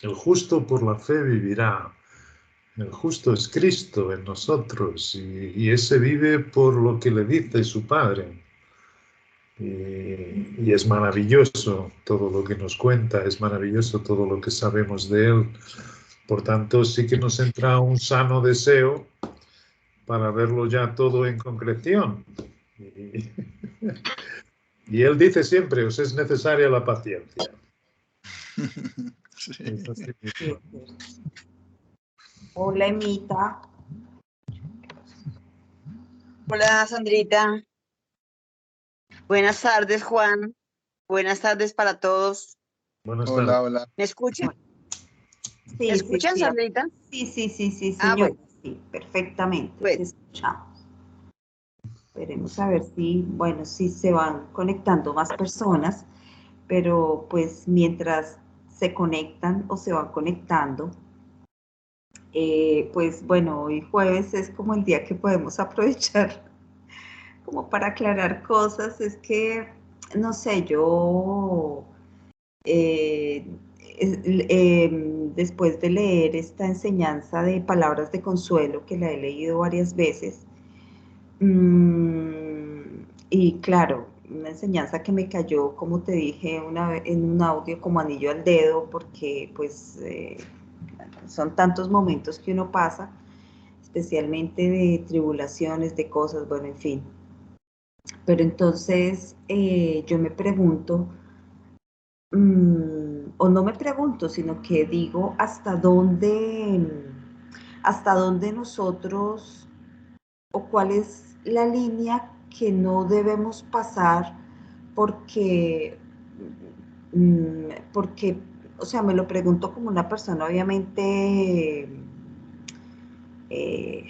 El justo por la fe vivirá. El justo es Cristo en nosotros y ese vive por lo que le dice su Padre. Y es maravilloso todo lo que nos cuenta, es maravilloso todo lo que sabemos de Él. Por tanto, sí que nos entra un sano deseo para verlo ya todo en concreción. Y, y Él dice siempre, os es necesaria la paciencia. Sí. Es así Sí, mismo. es cierto. Hola, Emita. Hola, Sandrita. Buenas tardes, Juan. Buenas tardes para todos. Buenas tardes. Hola, hola. ¿Me escuchan? Sí, ¿Me escuchan, sí, Sandrita? sí, Ah, señora. bueno. Sí, perfectamente. Te Bueno, escuchamos. Esperemos a ver si, bueno, si se van conectando más personas, pero pues mientras se conectan o se van conectando, pues bueno, hoy jueves es como el día que podemos aprovechar como para aclarar cosas. Es que, no sé, yo eh, después de leer esta enseñanza de palabras de consuelo, que la he leído varias veces, y claro, una enseñanza que me cayó, como te dije una vez en un audio, como anillo al dedo, porque pues son tantos momentos que uno pasa, especialmente de tribulaciones, de cosas, bueno, en fin. Pero entonces yo me pregunto, o no me pregunto, sino que digo hasta dónde nosotros, o cuál es la línea que no debemos pasar porque, porque, o sea, me lo pregunto como una persona obviamente eh,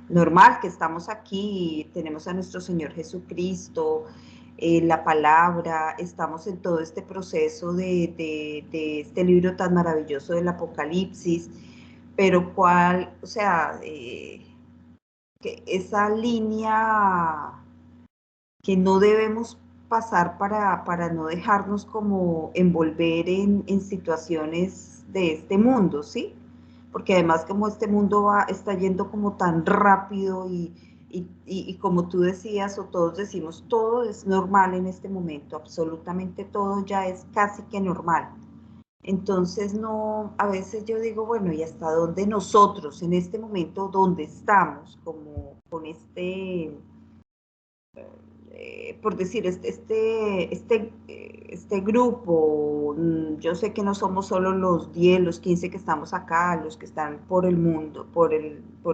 normal, que estamos aquí, tenemos a nuestro Señor Jesucristo, la palabra, estamos en todo este proceso de este libro tan maravilloso del Apocalipsis, pero cuál, o sea, que esa línea que no debemos pasar para no dejarnos como envolver en situaciones de este mundo, ¿sí? Porque además como este mundo está yendo como tan rápido y como tú decías o todos decimos, todo es normal en este momento, absolutamente todo ya es casi que normal. Entonces no, a veces yo digo, bueno, ¿y hasta dónde nosotros en este momento, dónde estamos, como con por decir, este grupo, yo sé que no somos solo los 10, los 15 que estamos acá, los que están por el mundo, por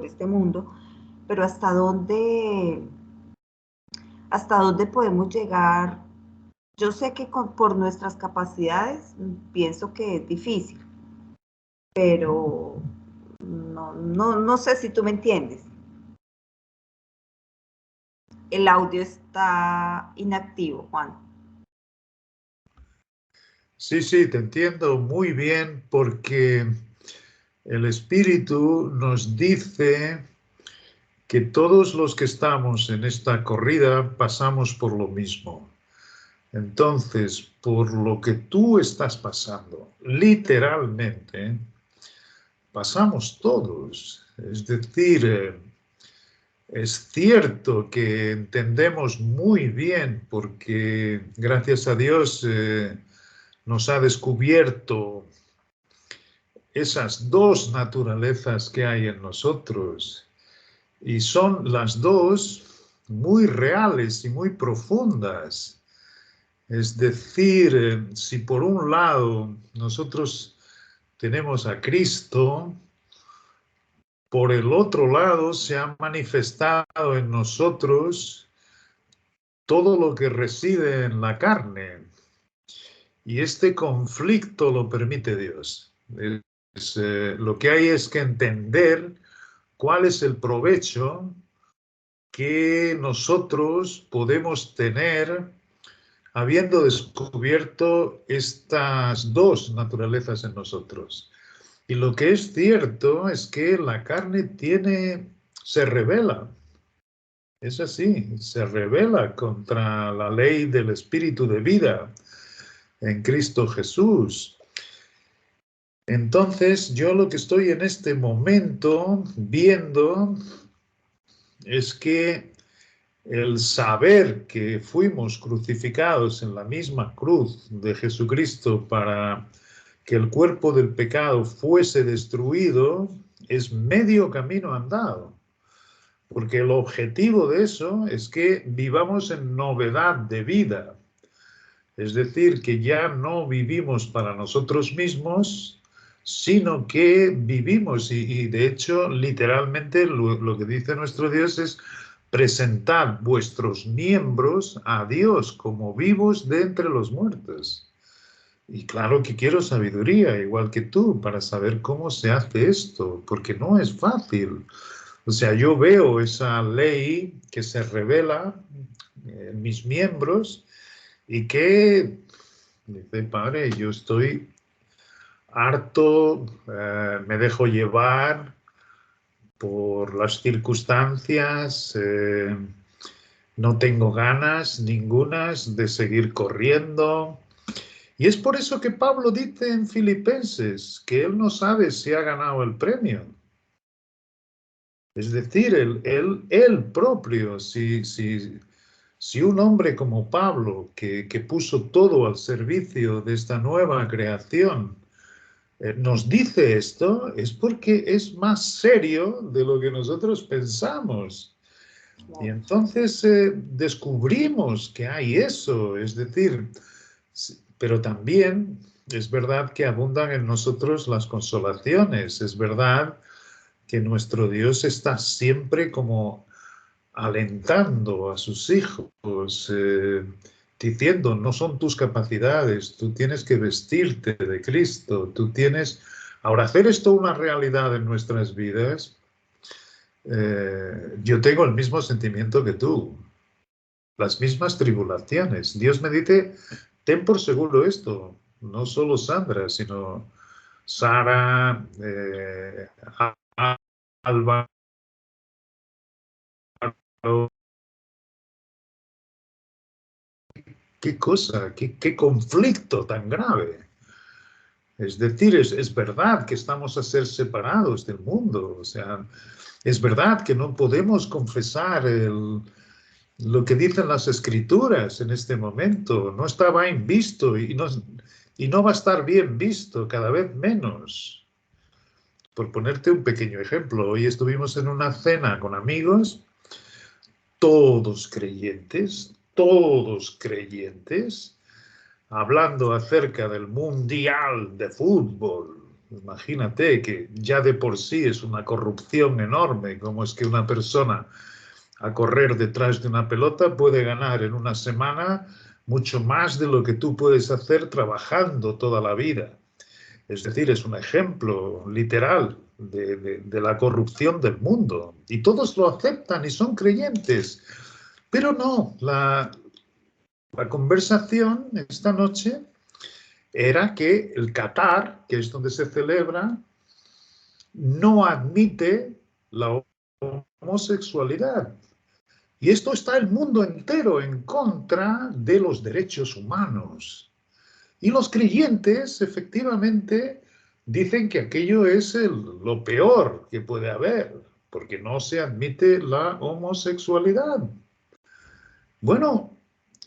este mundo, pero hasta dónde podemos llegar. Yo sé que por nuestras capacidades pienso que es difícil, pero no sé si tú me entiendes. El audio está inactivo, Juan. Sí, sí, te entiendo muy bien porque el Espíritu nos dice que todos los que estamos en esta corrida pasamos por lo mismo. Entonces, por lo que tú estás pasando, literalmente, pasamos todos. Es decir, es cierto que entendemos muy bien, porque gracias a Dios nos ha descubierto esas dos naturalezas que hay en nosotros. Y son las dos muy reales y muy profundas. Es decir, si por un lado nosotros tenemos a Cristo, por el otro lado se ha manifestado en nosotros todo lo que reside en la carne. Y este conflicto lo permite Dios. Lo que hay es que entender cuál es el provecho que nosotros podemos tener habiendo descubierto estas dos naturalezas en nosotros. Y lo que es cierto es que la carne se revela. Es así, se revela contra la ley del espíritu de vida en Cristo Jesús. Entonces, yo lo que estoy en este momento viendo es que el saber que fuimos crucificados en la misma cruz de Jesucristo para que el cuerpo del pecado fuese destruido es medio camino andado. Porque el objetivo de eso es que vivamos en novedad de vida. Es decir, que ya no vivimos para nosotros mismos, sino que vivimos, y de hecho, literalmente lo que dice nuestro Dios es: presentad vuestros miembros a Dios como vivos de entre los muertos. Y claro que quiero sabiduría, igual que tú, para saber cómo se hace esto, porque no es fácil. O sea, yo veo esa ley que se revela en mis miembros y que, dice, padre, yo estoy harto, me dejo llevar por las circunstancias, no tengo ganas ningunas de seguir corriendo. Y es por eso que Pablo dice en Filipenses que él no sabe si ha ganado el premio. Es decir, él propio, si un hombre como Pablo, que puso todo al servicio de esta nueva creación, nos dice esto, es porque es más serio de lo que nosotros pensamos. Y entonces descubrimos que hay eso, es decir, pero también es verdad que abundan en nosotros las consolaciones, es verdad que nuestro Dios está siempre como alentando a sus hijos, diciendo, no son tus capacidades, tú tienes que vestirte de Cristo, tú tienes... Ahora, hacer esto una realidad en nuestras vidas, yo tengo el mismo sentimiento que tú, las mismas tribulaciones. Dios me dice, ten por seguro esto, no solo Sandra, sino Sara, Álvaro, qué cosa, qué conflicto tan grave. Es decir, es verdad que estamos a ser separados del mundo, o sea, es verdad que no podemos confesar lo que dicen las escrituras en este momento, no está bien visto y no va a estar bien visto, cada vez menos. Por ponerte un pequeño ejemplo, hoy estuvimos en una cena con amigos, todos creyentes, hablando acerca del Mundial de Fútbol. Imagínate que ya de por sí es una corrupción enorme, como es que una persona a correr detrás de una pelota puede ganar en una semana mucho más de lo que tú puedes hacer trabajando toda la vida. Es decir, es un ejemplo literal de la corrupción del mundo. Y todos lo aceptan y son creyentes. Pero no, la conversación esta noche era que el Qatar, que es donde se celebra, no admite la homosexualidad. Y esto está el mundo entero en contra de los derechos humanos. Y los creyentes, efectivamente, dicen que aquello es lo peor que puede haber, porque no se admite la homosexualidad. Bueno,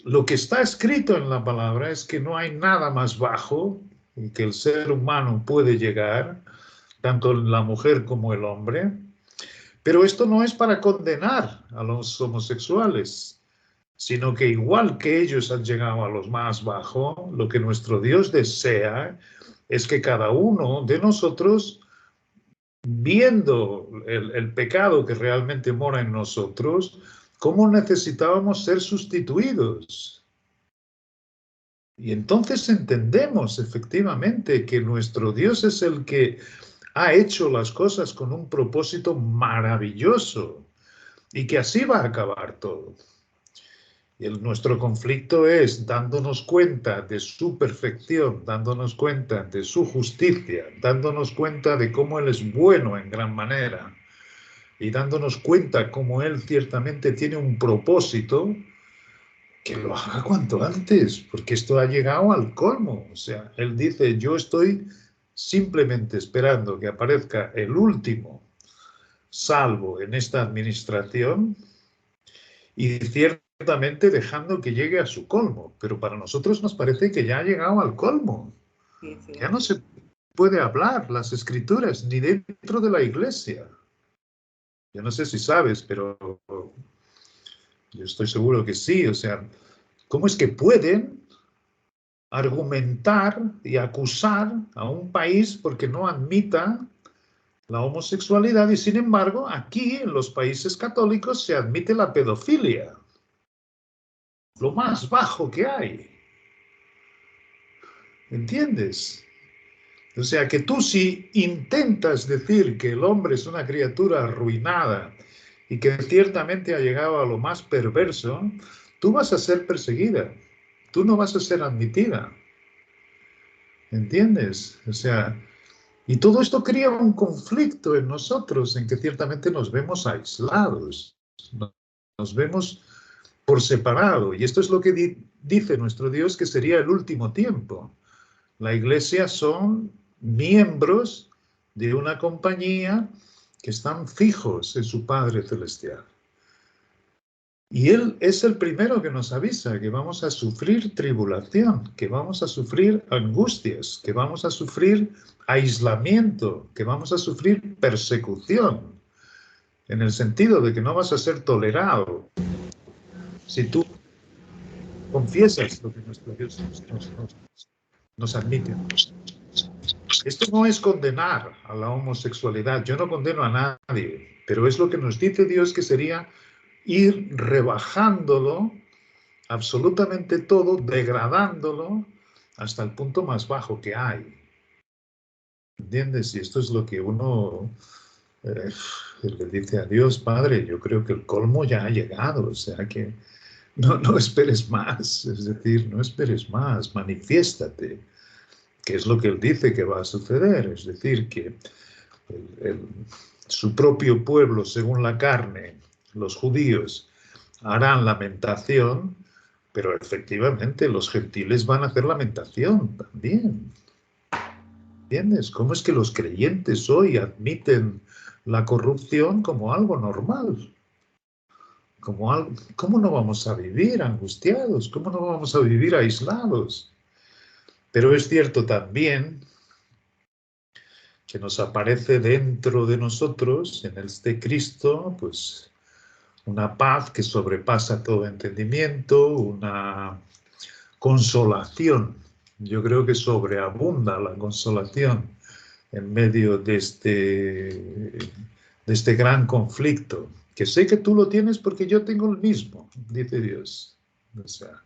lo que está escrito en la palabra es que no hay nada más bajo que el ser humano puede llegar, tanto la mujer como el hombre, pero esto no es para condenar a los homosexuales, sino que igual que ellos han llegado a los más bajos, lo que nuestro Dios desea es que cada uno de nosotros, viendo el pecado que realmente mora en nosotros, cómo necesitábamos ser sustituidos. Y entonces entendemos efectivamente que nuestro Dios es el que ha hecho las cosas con un propósito maravilloso y que así va a acabar todo. Y nuestro conflicto es dándonos cuenta de su perfección, dándonos cuenta de su justicia, dándonos cuenta de cómo Él es bueno en gran manera y dándonos cuenta cómo Él ciertamente tiene un propósito, que lo haga cuanto antes, porque esto ha llegado al colmo. O sea, Él dice, yo estoy simplemente esperando que aparezca el último salvo en esta administración y ciertamente dejando que llegue a su colmo. Pero para nosotros nos parece que ya ha llegado al colmo. Sí, sí. Ya no se puede hablar las escrituras ni dentro de la iglesia. Yo no sé si sabes, pero yo estoy seguro que sí. O sea, ¿cómo es que pueden argumentar y acusar a un país porque no admita la homosexualidad y sin embargo aquí en los países católicos se admite la pedofilia? Lo más bajo que hay. ¿Entiendes? O sea que tú si intentas decir que el hombre es una criatura arruinada y que ciertamente ha llegado a lo más perverso, tú vas a ser perseguida. Tú no vas a ser admitida. ¿Entiendes? O sea, y todo esto crea un conflicto en nosotros, en que ciertamente nos vemos aislados, nos vemos por separado. Y esto es lo que dice nuestro Dios que sería el último tiempo. La iglesia son miembros de una compañía que están fijos en su Padre Celestial. Y Él es el primero que nos avisa que vamos a sufrir tribulación, que vamos a sufrir angustias, que vamos a sufrir aislamiento, que vamos a sufrir persecución, en el sentido de que no vas a ser tolerado si tú confiesas lo que nuestro Dios nos admite. Esto no es condenar a la homosexualidad, yo no condeno a nadie, pero es lo que nos dice Dios que sería ir rebajándolo absolutamente todo, degradándolo hasta el punto más bajo que hay. ¿Entiendes? Y esto es lo que uno le dice a Dios, Padre, yo creo que el colmo ya ha llegado, o sea que no esperes más, es decir, no esperes más, manifiéstate, que es lo que Él dice que va a suceder, es decir, que su propio pueblo, según la carne, los judíos, harán lamentación, pero efectivamente los gentiles van a hacer lamentación también. ¿Entiendes? ¿Cómo es que los creyentes hoy admiten la corrupción como algo normal? ¿Cómo no vamos a vivir angustiados? ¿Cómo no vamos a vivir aislados? Pero es cierto también que nos aparece dentro de nosotros, en este Cristo, pues una paz que sobrepasa todo entendimiento, una consolación. Yo creo que sobreabunda la consolación en medio de este gran conflicto, que sé que tú lo tienes porque yo tengo el mismo, dice Dios. O sea,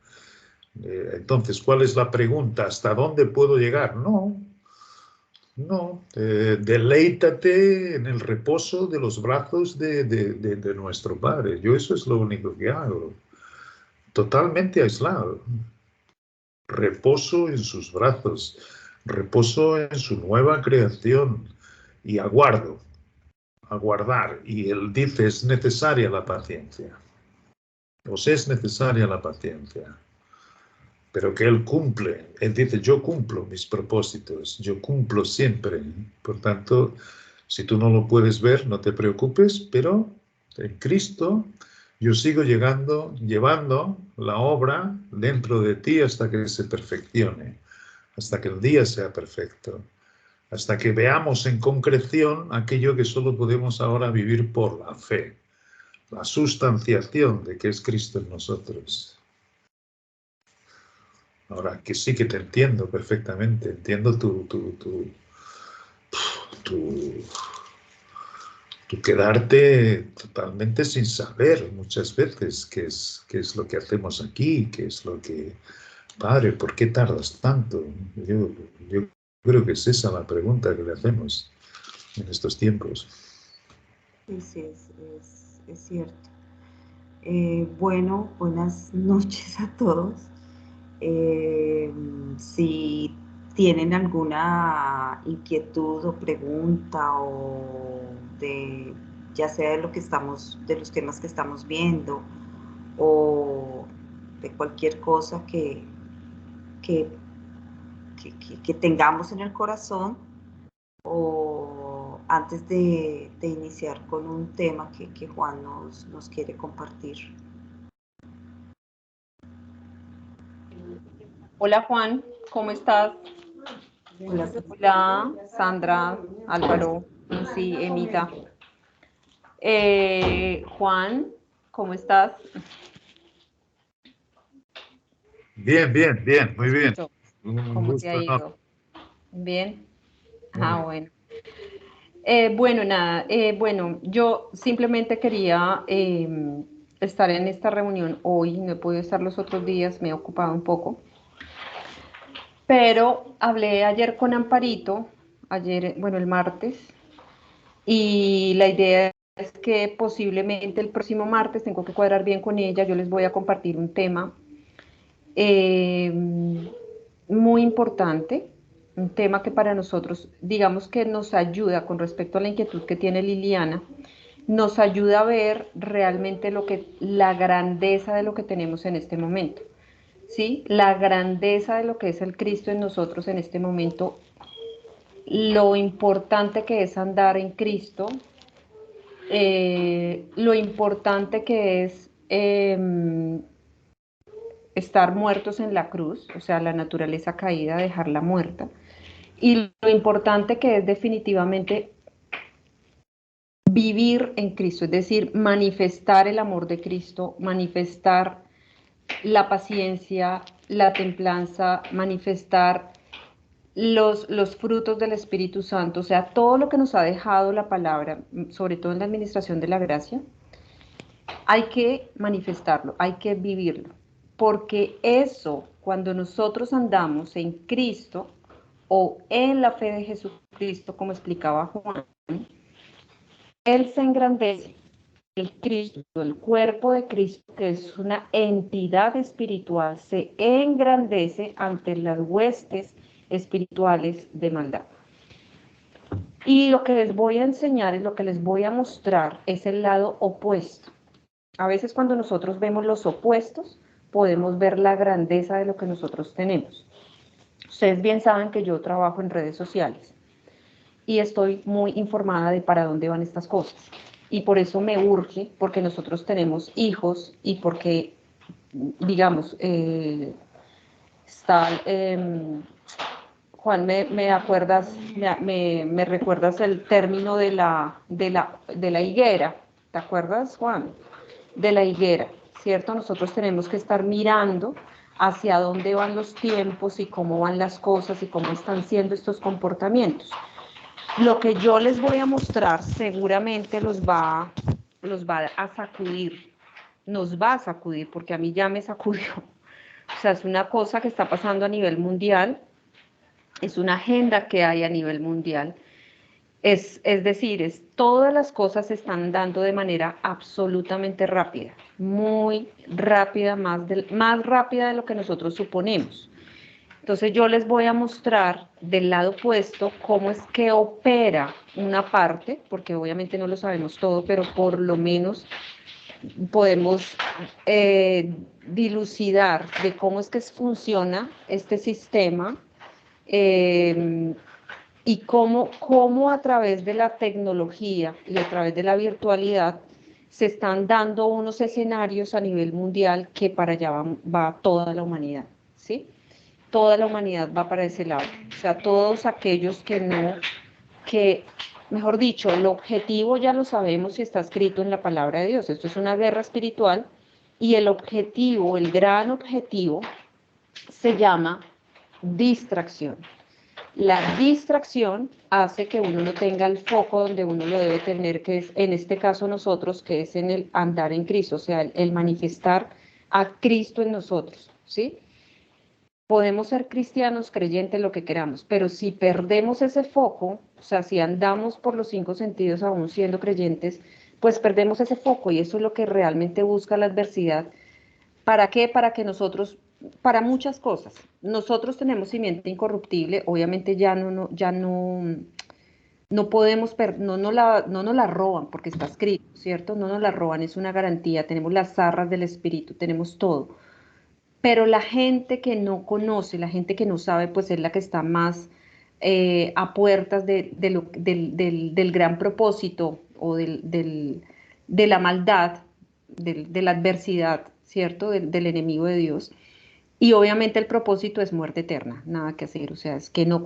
entonces, ¿cuál es la pregunta? ¿Hasta dónde puedo llegar? No, deleítate en el reposo de los brazos de nuestro Padre. Yo eso es lo único que hago, totalmente aislado. Reposo en sus brazos, reposo en su nueva creación y aguardar. Y Él dice, es necesaria la paciencia. Os es necesaria la paciencia. Pero que Él cumple. Él dice, yo cumplo mis propósitos, yo cumplo siempre. Por tanto, si tú no lo puedes ver, no te preocupes, pero en Cristo yo sigo llevando la obra dentro de ti hasta que se perfeccione, hasta que el día sea perfecto, hasta que veamos en concreción aquello que solo podemos ahora vivir por la fe, la sustanciación de que es Cristo en nosotros. Ahora, que sí que te entiendo perfectamente, entiendo tu quedarte totalmente sin saber muchas veces qué es lo que hacemos aquí, qué es lo que... Padre, ¿por qué tardas tanto? Yo creo que es esa la pregunta que le hacemos en estos tiempos. Sí, es cierto. Bueno, buenas noches a todos. Si tienen alguna inquietud o pregunta o ya sea de de los temas que estamos viendo o de cualquier cosa que tengamos en el corazón, o antes de iniciar con un tema que Juan nos quiere compartir. Hola Juan, ¿cómo estás? Hola. Hola Sandra, Álvaro, Lucy, Emita. Juan, ¿cómo estás? Bien, bien, bien, muy bien. Un ¿Cómo te gusto ha enorme. ido? ¿Bien? Muy Bueno. Bueno, nada, bueno, yo simplemente quería estar en esta reunión hoy, no he podido estar los otros días, me he ocupado un poco, pero hablé ayer con Amparito, bueno, el martes, y la idea es que posiblemente el próximo martes tengo que cuadrar bien con ella, yo les voy a compartir un tema eh, muy importante, un tema que para nosotros, digamos que nos ayuda con respecto a la inquietud que tiene Liliana, nos ayuda a ver realmente la grandeza de lo que tenemos en este momento, ¿sí? La grandeza de lo que es el Cristo en nosotros en este momento, lo importante que es andar en Cristo, lo importante que es estar muertos en la cruz, o sea, la naturaleza caída, dejarla muerta, y lo importante que es definitivamente vivir en Cristo, es decir, manifestar el amor de Cristo, manifestar la paciencia, la templanza, manifestar los frutos del Espíritu Santo, o sea, todo lo que nos ha dejado la palabra, sobre todo en la administración de la gracia, hay que manifestarlo, hay que vivirlo, porque eso, cuando nosotros andamos en Cristo o en la fe de Jesucristo, como explicaba Juan, Él se engrandece, el Cristo, el cuerpo de Cristo, que es una entidad espiritual, se engrandece ante las huestes espirituales de maldad. Y lo que les voy a enseñar y lo que les voy a mostrar es el lado opuesto. A veces cuando nosotros vemos los opuestos, podemos ver la grandeza de lo que nosotros tenemos. Ustedes bien saben que yo trabajo en redes sociales y estoy muy informada de para dónde van estas cosas. Y por eso me urge, porque nosotros tenemos hijos y porque, digamos, está... Juan, me acuerdas, me recuerdas el término de la higuera. ¿Te acuerdas, Juan? De la higuera, ¿cierto? Nosotros tenemos que estar mirando hacia dónde van los tiempos y cómo van las cosas y cómo están siendo estos comportamientos. Lo que yo les voy a mostrar seguramente los va a sacudir, nos va a sacudir, porque a mí ya me sacudió. O sea, es una cosa que está pasando a nivel mundial, es una agenda que hay a nivel mundial. Es decir, todas las cosas se están dando de manera absolutamente rápida, muy rápida, más rápida de lo que nosotros suponemos. Entonces yo les voy a mostrar del lado opuesto cómo es que opera una parte, porque obviamente no lo sabemos todo, pero por lo menos podemos dilucidar de cómo es que funciona este sistema y cómo a través de la tecnología y a través de la virtualidad se están dando unos escenarios a nivel mundial que para allá va toda la humanidad, ¿sí? Toda la humanidad va para ese lado. O sea, todos aquellos mejor dicho, el objetivo ya lo sabemos y está escrito en la palabra de Dios. Esto es una guerra espiritual y el objetivo, el gran objetivo, se llama distracción. La distracción hace que uno no tenga el foco donde uno lo debe tener, que es en este caso nosotros, que es en el andar en Cristo, o sea, el manifestar a Cristo en nosotros, ¿sí? Podemos ser cristianos, creyentes, lo que queramos, pero si perdemos ese foco, o sea, si andamos por los 5 sentidos aún siendo creyentes, pues perdemos ese foco y eso es lo que realmente busca la adversidad. ¿Para qué? Para que nosotros, para muchas cosas. Nosotros tenemos simiente incorruptible, obviamente no podemos, no nos la roban porque está escrito, ¿cierto? No nos la roban, es una garantía, tenemos las zarras del espíritu, tenemos todo. Pero la gente que no conoce, la gente que no sabe, pues es la que está más a puertas del gran propósito o de la maldad, de la adversidad, ¿cierto? Del enemigo de Dios. Y obviamente el propósito es muerte eterna, nada que hacer, o sea, es que no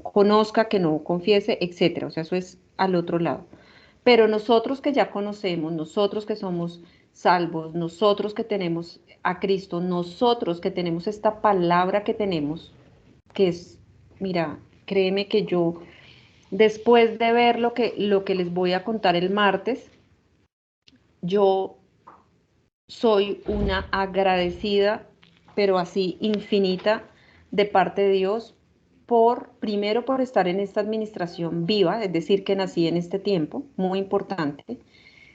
conozca, que no confiese, etcétera, o sea, eso es al otro lado. Pero nosotros que ya conocemos, nosotros que somos salvos, nosotros que tenemos a Cristo, nosotros que tenemos esta palabra que tenemos, que es, mira, créeme que yo, después de ver lo que les voy a contar el martes, yo soy una agradecida, pero así infinita, de parte de Dios, primero por estar en esta administración viva, es decir, que nací en este tiempo, muy importante.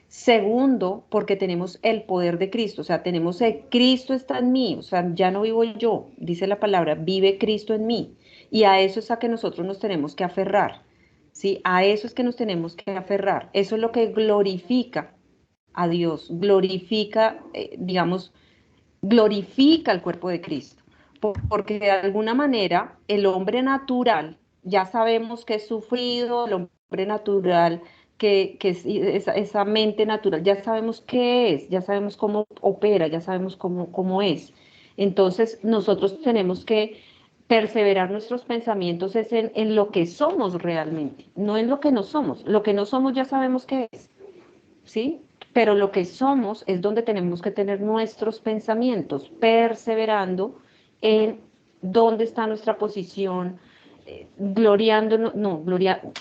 Segundo, porque tenemos el poder de Cristo, o sea, tenemos Cristo está en mí, o sea, ya no vivo yo, dice la palabra, vive Cristo en mí. Y a eso es a que nosotros nos tenemos que aferrar, ¿sí? A eso es que nos tenemos que aferrar. Eso es lo que glorifica a Dios, glorifica, digamos, glorifica el cuerpo de Cristo, porque de alguna manera el hombre natural, ya sabemos que es sufrido, el hombre natural, que es esa mente natural, ya sabemos qué es, ya sabemos cómo opera, ya sabemos cómo es. Entonces nosotros tenemos que perseverar nuestros pensamientos es en lo que somos realmente, no en lo que no somos. Lo que no somos ya sabemos qué es, ¿sí? Pero lo que somos es donde tenemos que tener nuestros pensamientos, perseverando en dónde está nuestra posición,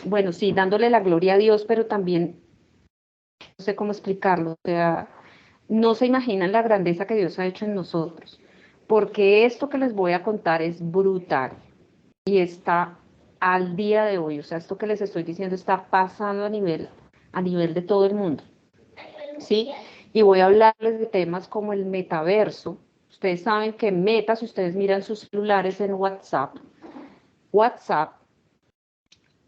bueno, sí, dándole la gloria a Dios, pero también, no sé cómo explicarlo, o sea, no se imaginan la grandeza que Dios ha hecho en nosotros, porque esto que les voy a contar es brutal y está al día de hoy, o sea, esto que les estoy diciendo está pasando a nivel de todo el mundo. ¿Sí? Y voy a hablarles de temas como el metaverso. Ustedes saben que Meta, si ustedes miran sus celulares en WhatsApp,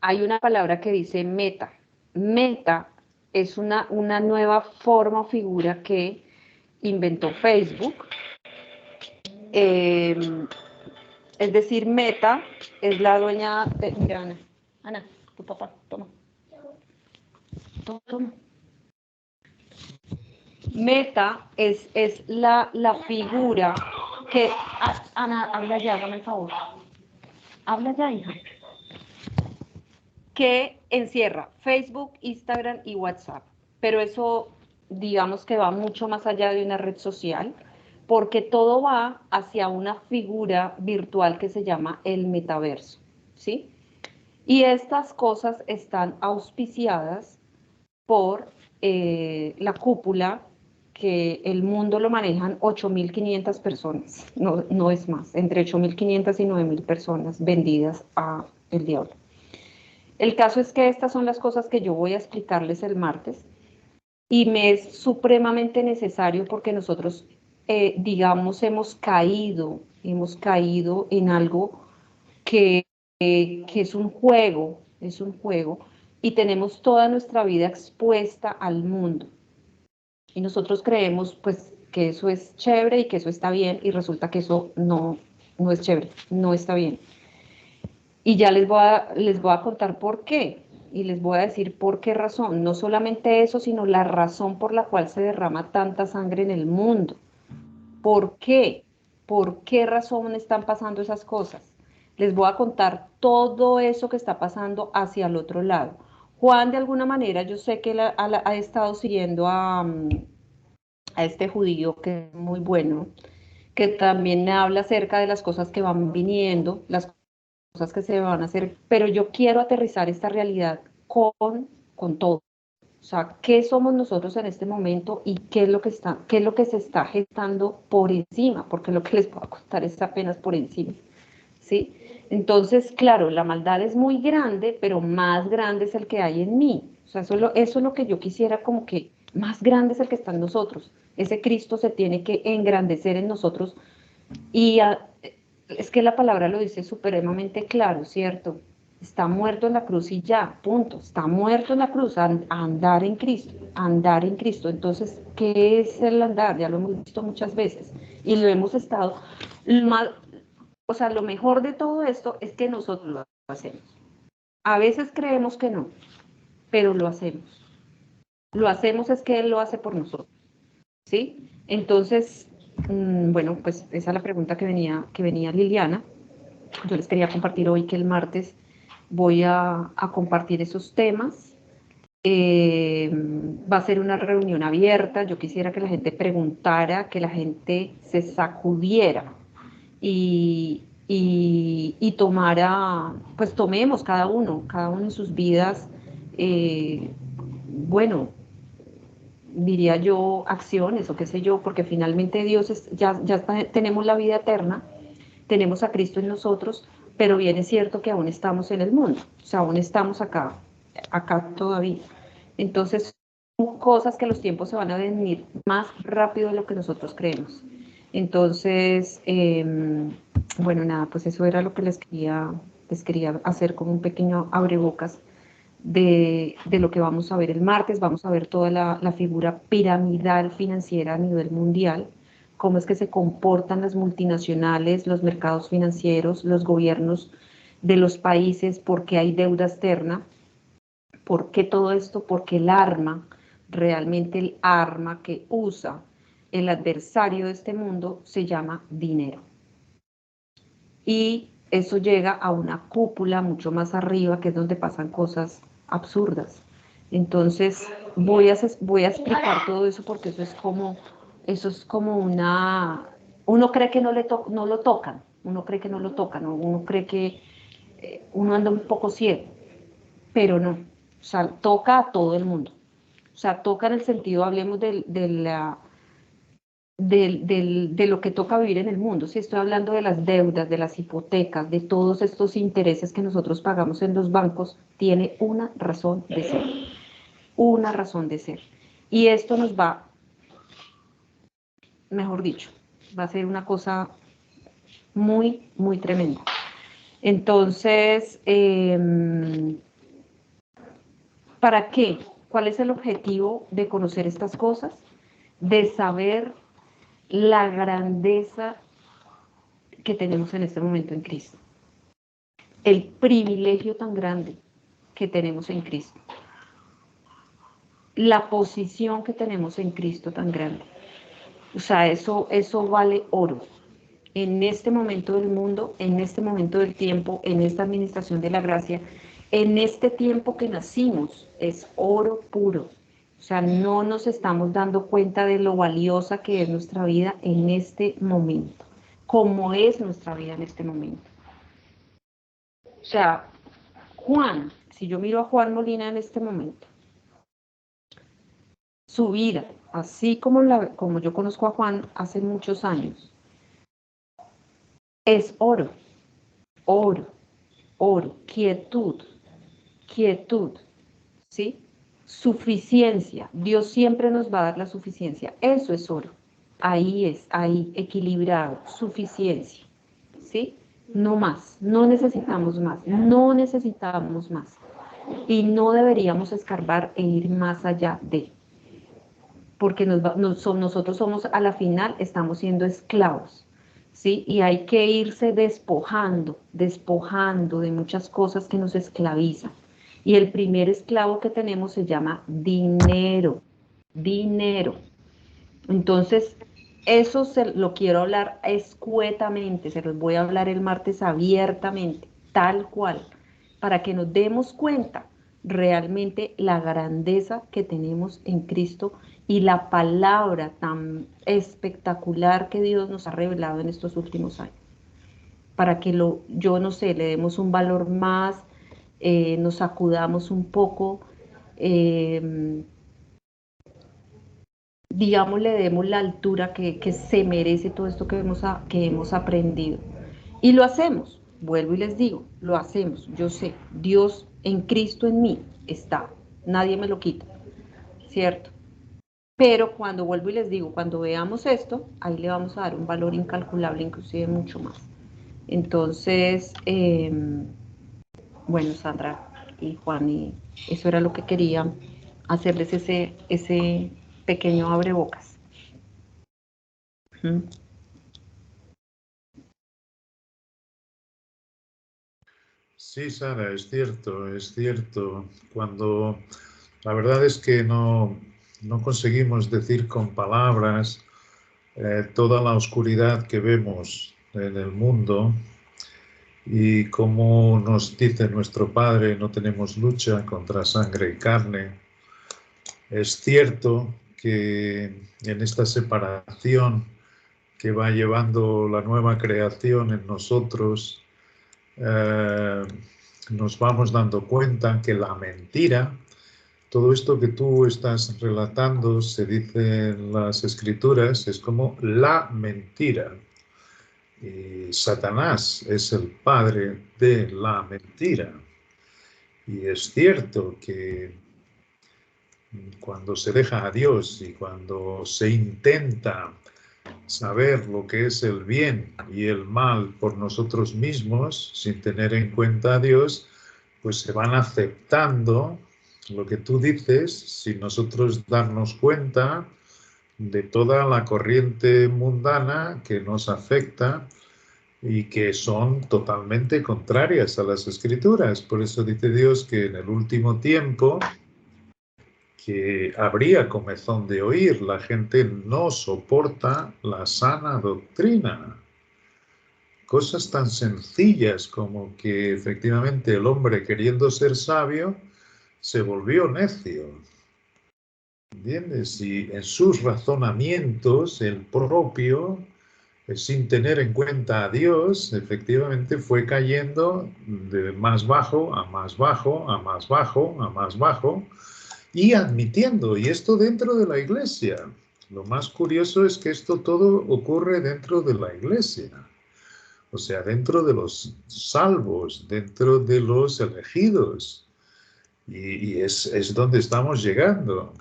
hay una palabra que dice Meta. Meta es una nueva forma o figura que inventó Facebook. Es decir, Meta es la dueña de... Mira, Ana, tu papá, toma. Toma. Meta es la figura que... Ana, habla ya, dame el favor. Habla ya, hija. Que encierra Facebook, Instagram y WhatsApp. Pero eso, digamos que va mucho más allá de una red social, porque todo va hacia una figura virtual que se llama el metaverso, ¿sí? Y estas cosas están auspiciadas por la cúpula, que el mundo lo manejan 8.500 personas, no es más, entre 8.500 y 9.000 personas vendidas a el diablo. El caso es que estas son las cosas que yo voy a explicarles el martes y me es supremamente necesario porque nosotros, digamos, hemos caído en algo que es un juego, y tenemos toda nuestra vida expuesta al mundo. Y nosotros creemos pues que eso es chévere y que eso está bien, y resulta que eso no es chévere, no está bien. Y ya les voy a contar por qué, y les voy a decir por qué razón. No solamente eso, sino la razón por la cual se derrama tanta sangre en el mundo. ¿Por qué? ¿Por qué razón están pasando esas cosas? Les voy a contar todo eso que está pasando hacia el otro lado. Juan, de alguna manera, yo sé que ha estado siguiendo a este judío que es muy bueno, que también me habla acerca de las cosas que van viniendo, las cosas que se van a hacer, pero yo quiero aterrizar esta realidad con todo. O sea, ¿qué somos nosotros en este momento y qué es lo que se está gestando por encima? Porque lo que les puedo contar es apenas por encima, ¿sí? Entonces, claro, la maldad es muy grande, pero más grande es el que hay en mí. O sea, eso es lo que yo quisiera, como que más grande es el que está en nosotros. Ese Cristo se tiene que engrandecer en nosotros y es que la palabra lo dice supremamente claro, ¿cierto? Está muerto en la cruz y ya, punto. Está muerto en la cruz, a andar en Cristo, a andar en Cristo. Entonces, ¿qué es el andar? Ya lo hemos visto muchas veces y lo hemos estado o sea, lo mejor de todo esto es que nosotros lo hacemos. A veces creemos que no, pero lo hacemos. Lo hacemos es que Él lo hace por nosotros, ¿sí? Entonces, bueno, pues esa es la pregunta que venía Liliana. Yo les quería compartir hoy que el martes voy a compartir esos temas. Va a ser una reunión abierta. Yo quisiera que la gente preguntara, que la gente se sacudiera y tomara, pues tomemos cada uno en sus vidas, bueno, diría yo, acciones o qué sé yo, porque finalmente Dios tenemos la vida eterna, tenemos a Cristo en nosotros, pero bien es cierto que aún estamos en el mundo, o sea, aún estamos acá todavía. Entonces, son cosas que los tiempos se van a venir más rápido de lo que nosotros creemos. Entonces, bueno, nada, pues eso era lo que les quería hacer como un pequeño abrebocas de lo que vamos a ver el martes. Vamos a ver toda la figura piramidal financiera a nivel mundial, cómo es que se comportan las multinacionales, los mercados financieros, los gobiernos de los países, por qué hay deuda externa, por qué todo esto, porque realmente el arma que usa el adversario de este mundo se llama dinero. Y eso llega a una cúpula mucho más arriba, que es donde pasan cosas absurdas. Entonces, voy a explicar todo eso porque eso es como una... Uno cree que no lo tocan, uno cree que no lo tocan, uno cree que uno anda un poco ciego, pero no. O sea, toca a todo el mundo. O sea, toca en el sentido, hablemos de lo que toca vivir en el mundo. Si estoy hablando de las deudas, de las hipotecas, de todos estos intereses que nosotros pagamos en los bancos, tiene una razón de ser. Una razón de ser. Y esto nos va, mejor dicho, va a ser una cosa muy, muy tremenda. Entonces, ¿para qué? ¿Cuál es el objetivo de conocer estas cosas? De saber la grandeza que tenemos en este momento en Cristo. El privilegio tan grande que tenemos en Cristo. La posición que tenemos en Cristo tan grande. O sea, eso vale oro. En este momento del mundo, en este momento del tiempo, en esta administración de la gracia, en este tiempo que nacimos, es oro puro. O sea, no nos estamos dando cuenta de lo valiosa que es nuestra vida en este momento, como es nuestra vida en este momento. O sea, Juan, si yo miro a Juan Molina en este momento, su vida, así como yo conozco a Juan hace muchos años, es oro, oro, oro, quietud, ¿sí? Suficiencia. Dios siempre nos va a dar la suficiencia. Eso es oro. Ahí, equilibrado, suficiencia, ¿sí? No más, no necesitamos más, y no deberíamos escarbar e ir más allá de, porque nosotros somos, a la final, estamos siendo esclavos, ¿sí? Y hay que irse despojando de muchas cosas que nos esclavizan. Y el primer esclavo que tenemos se llama dinero. Entonces, eso lo quiero hablar escuetamente, se los voy a hablar el martes abiertamente, tal cual, para que nos demos cuenta realmente la grandeza que tenemos en Cristo y la palabra tan espectacular que Dios nos ha revelado en estos últimos años. Para que yo no sé, le demos un valor más, nos sacudamos un poco, digamos, le demos la altura que se merece todo esto que hemos aprendido. Y lo hacemos, vuelvo y les digo, lo hacemos. Yo sé, Dios en Cristo en mí está, nadie me lo quita, ¿cierto? Pero cuando vuelvo y les digo, cuando veamos esto, ahí le vamos a dar un valor incalculable, inclusive mucho más. Entonces, bueno, Sandra y Juan, y eso era lo que quería hacerles ese pequeño abrebocas. Sí, Sara, es cierto, es cierto. Cuando la verdad es que no conseguimos decir con palabras toda la oscuridad que vemos en el mundo y como nos dice nuestro Padre, no tenemos lucha contra sangre y carne. Es cierto que en esta separación que va llevando la nueva creación en nosotros, nos vamos dando cuenta que la mentira, todo esto que tú estás relatando, se dice en las Escrituras, es como la mentira. Y Satanás es el padre de la mentira. Y es cierto que cuando se deja a Dios y cuando se intenta saber lo que es el bien y el mal por nosotros mismos, sin tener en cuenta a Dios, pues se van aceptando lo que tú dices, sin nosotros darnos cuenta de toda la corriente mundana que nos afecta y que son totalmente contrarias a las Escrituras. Por eso dice Dios que en el último tiempo que habría comezón de oír, la gente no soporta la sana doctrina. Cosas tan sencillas como que efectivamente el hombre, queriendo ser sabio, se volvió necio. ¿Entiendes? Y en sus razonamientos, el propio, sin tener en cuenta a Dios, efectivamente fue cayendo de más bajo a más bajo, a más bajo, a más bajo, y admitiendo, y esto dentro de la iglesia. Lo más curioso es que esto todo ocurre dentro de la iglesia. O sea, dentro de los salvos, dentro de los elegidos. Y es donde estamos llegando.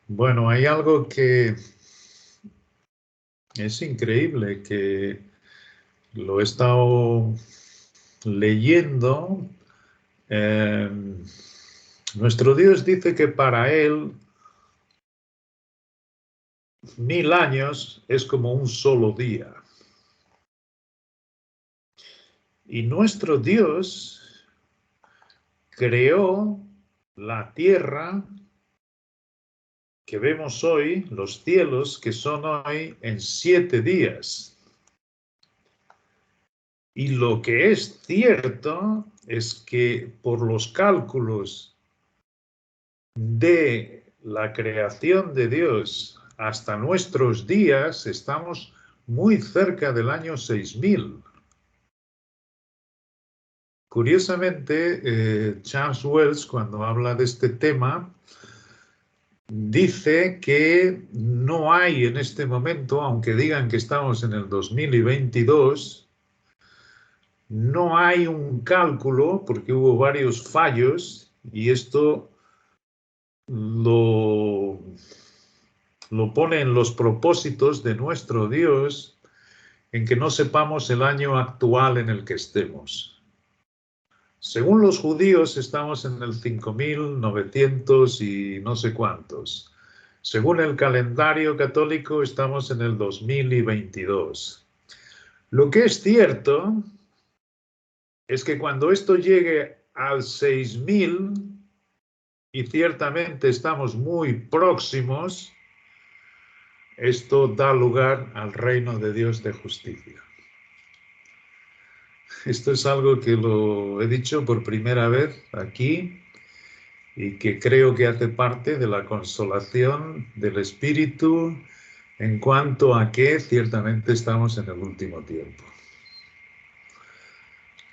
Bueno, hay algo que es increíble, que lo he estado leyendo. Nuestro Dios dice que para Él 1000 años es como un solo día. Y nuestro Dios creó la tierra que vemos hoy, los cielos que son hoy, en 7 días. Y lo que es cierto es que por los cálculos de la creación de Dios hasta nuestros días, estamos muy cerca del año 6000. Curiosamente, Charles Wells, cuando habla de este tema, dice que no hay en este momento, aunque digan que estamos en el 2022, no hay un cálculo, porque hubo varios fallos, y esto lo pone en los propósitos de nuestro Dios, en que no sepamos el año actual en el que estemos. Según los judíos estamos en el 5900 y no sé cuántos. Según el calendario católico estamos en el 2022. Lo que es cierto es que cuando esto llegue al 6000, y ciertamente estamos muy próximos, esto da lugar al reino de Dios de justicia. Esto es algo que lo he dicho por primera vez aquí y que creo que hace parte de la consolación del Espíritu en cuanto a que ciertamente estamos en el último tiempo.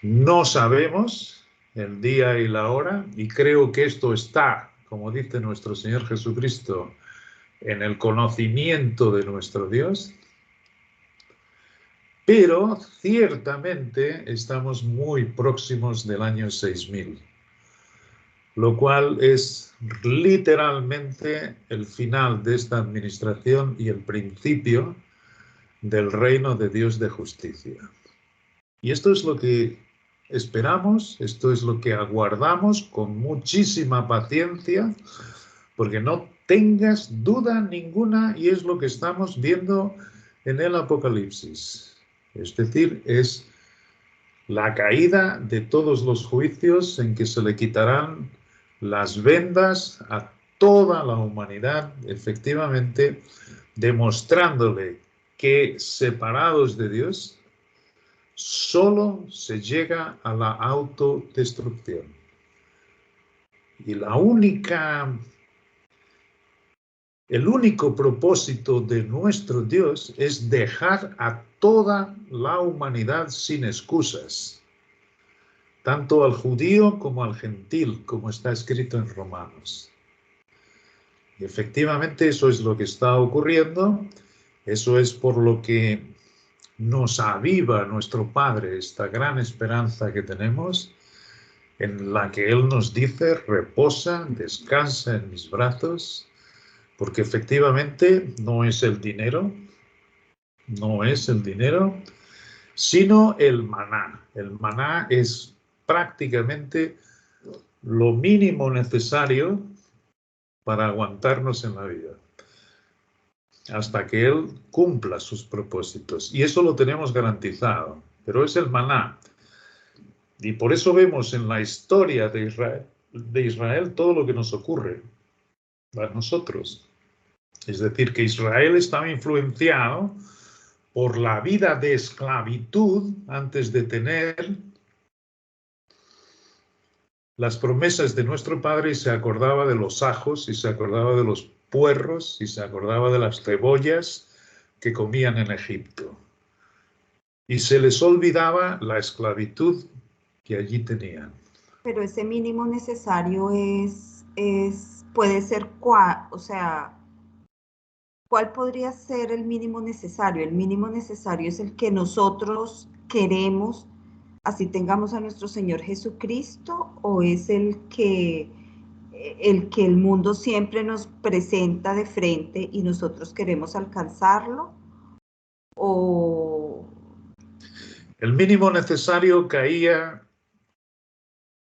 No sabemos el día y la hora y creo que esto está, como dice nuestro Señor Jesucristo, en el conocimiento de nuestro Dios. Pero ciertamente estamos muy próximos del año 6000, lo cual es literalmente el final de esta administración y el principio del reino de Dios de justicia. Y esto es lo que esperamos, esto es lo que aguardamos con muchísima paciencia, porque no tengas duda ninguna, y es lo que estamos viendo en el Apocalipsis. Es decir, es la caída de todos los juicios en que se le quitarán las vendas a toda la humanidad, efectivamente, demostrándole que separados de Dios, solo se llega a la autodestrucción. Y el único propósito de nuestro Dios es dejar a toda la humanidad sin excusas, tanto al judío como al gentil, como está escrito en Romanos. Y efectivamente eso es lo que está ocurriendo, eso es por lo que nos aviva nuestro Padre esta gran esperanza que tenemos, en la que Él nos dice, reposa, descansa en mis brazos, porque efectivamente no es el dinero, sino el maná. El maná es prácticamente lo mínimo necesario para aguantarnos en la vida, hasta que Él cumpla sus propósitos. Y eso lo tenemos garantizado, pero es el maná. Y por eso vemos en la historia de Israel todo lo que nos ocurre a nosotros. Es decir, que Israel estaba influenciado por la vida de esclavitud antes de tener las promesas de nuestro Padre, y se acordaba de los ajos, y se acordaba de los puerros, y se acordaba de las cebollas que comían en Egipto. Y se les olvidaba la esclavitud que allí tenían. Pero ese mínimo necesario puede ser cuál, o sea, ¿cuál podría ser el mínimo necesario? El mínimo necesario es el que nosotros queremos, así tengamos a nuestro Señor Jesucristo, o es el que el mundo siempre nos presenta de frente y nosotros queremos alcanzarlo, o... El mínimo necesario caía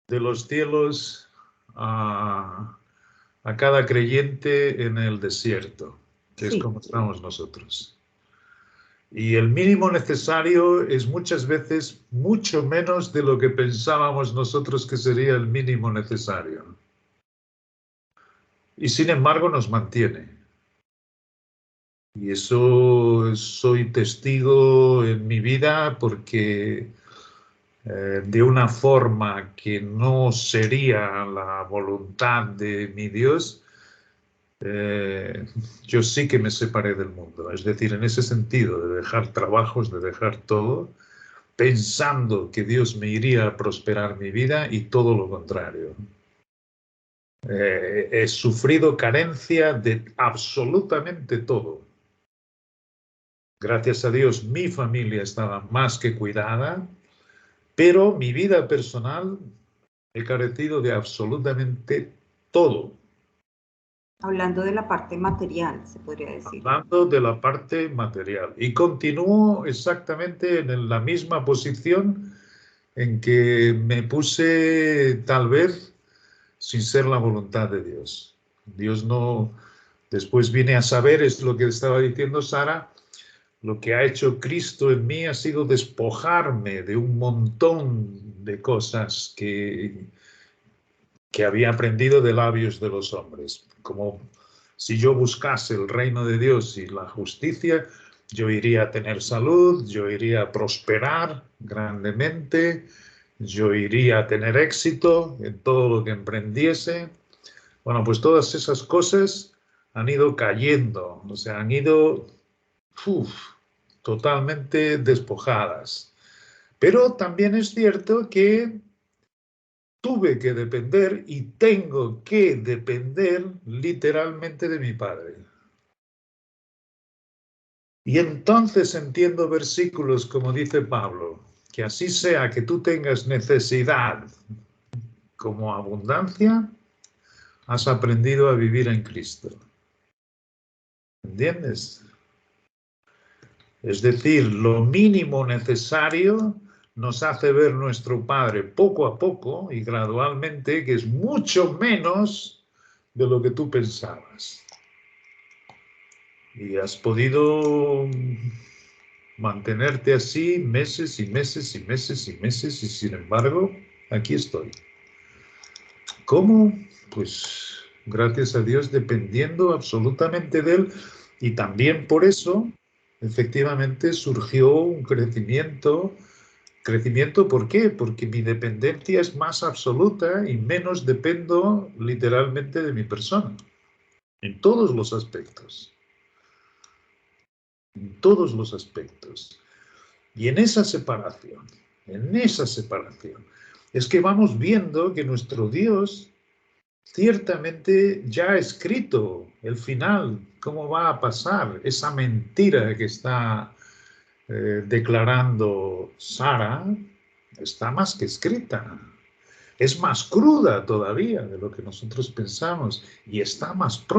de los cielos a cada creyente en el desierto, que sí, es como estamos nosotros. Y el mínimo necesario es muchas veces mucho menos de lo que pensábamos nosotros que sería el mínimo necesario. Y sin embargo nos mantiene. Y eso soy testigo en mi vida, porque de una forma que no sería la voluntad de mi Dios, yo sí que me separé del mundo. Es decir, en ese sentido, de dejar trabajos, de dejar todo, pensando que Dios me iría a prosperar mi vida, y todo lo contrario. He sufrido carencia de absolutamente todo. Gracias a Dios mi familia estaba más que cuidada, pero mi vida personal he carecido de absolutamente todo. Hablando de la parte material, se podría decir. Hablando de la parte material. Y continúo exactamente en la misma posición en que me puse, tal vez, sin ser la voluntad de Dios. Dios no... Después vine a saber, es lo que estaba diciendo Sara, lo que ha hecho Cristo en mí ha sido despojarme de un montón de cosas que había aprendido de labios de los hombres. Como si yo buscase el reino de Dios y la justicia, yo iría a tener salud, yo iría a prosperar grandemente, yo iría a tener éxito en todo lo que emprendiese. Bueno, pues todas esas cosas han ido cayendo, o sea, han ido totalmente despojadas. Pero también es cierto que tuve que depender y tengo que depender literalmente de mi Padre. Y entonces entiendo versículos como dice Pablo, que así sea que tú tengas necesidad como abundancia, has aprendido a vivir en Cristo. ¿Entiendes? Es decir, lo mínimo necesario nos hace ver nuestro Padre poco a poco y gradualmente, que es mucho menos de lo que tú pensabas. Y has podido mantenerte así meses y meses y meses y meses y sin embargo, aquí estoy. ¿Cómo? Pues gracias a Dios dependiendo absolutamente de Él y también por eso efectivamente surgió un crecimiento. ¿Crecimiento por qué? Porque mi dependencia es más absoluta y menos dependo literalmente de mi persona. En todos los aspectos. En todos los aspectos. Y en esa separación, es que vamos viendo que nuestro Dios ciertamente ya ha escrito el final, cómo va a pasar esa mentira que está declarando Sara, está más que escrita. Es más cruda todavía de lo que nosotros pensamos y está más pronto.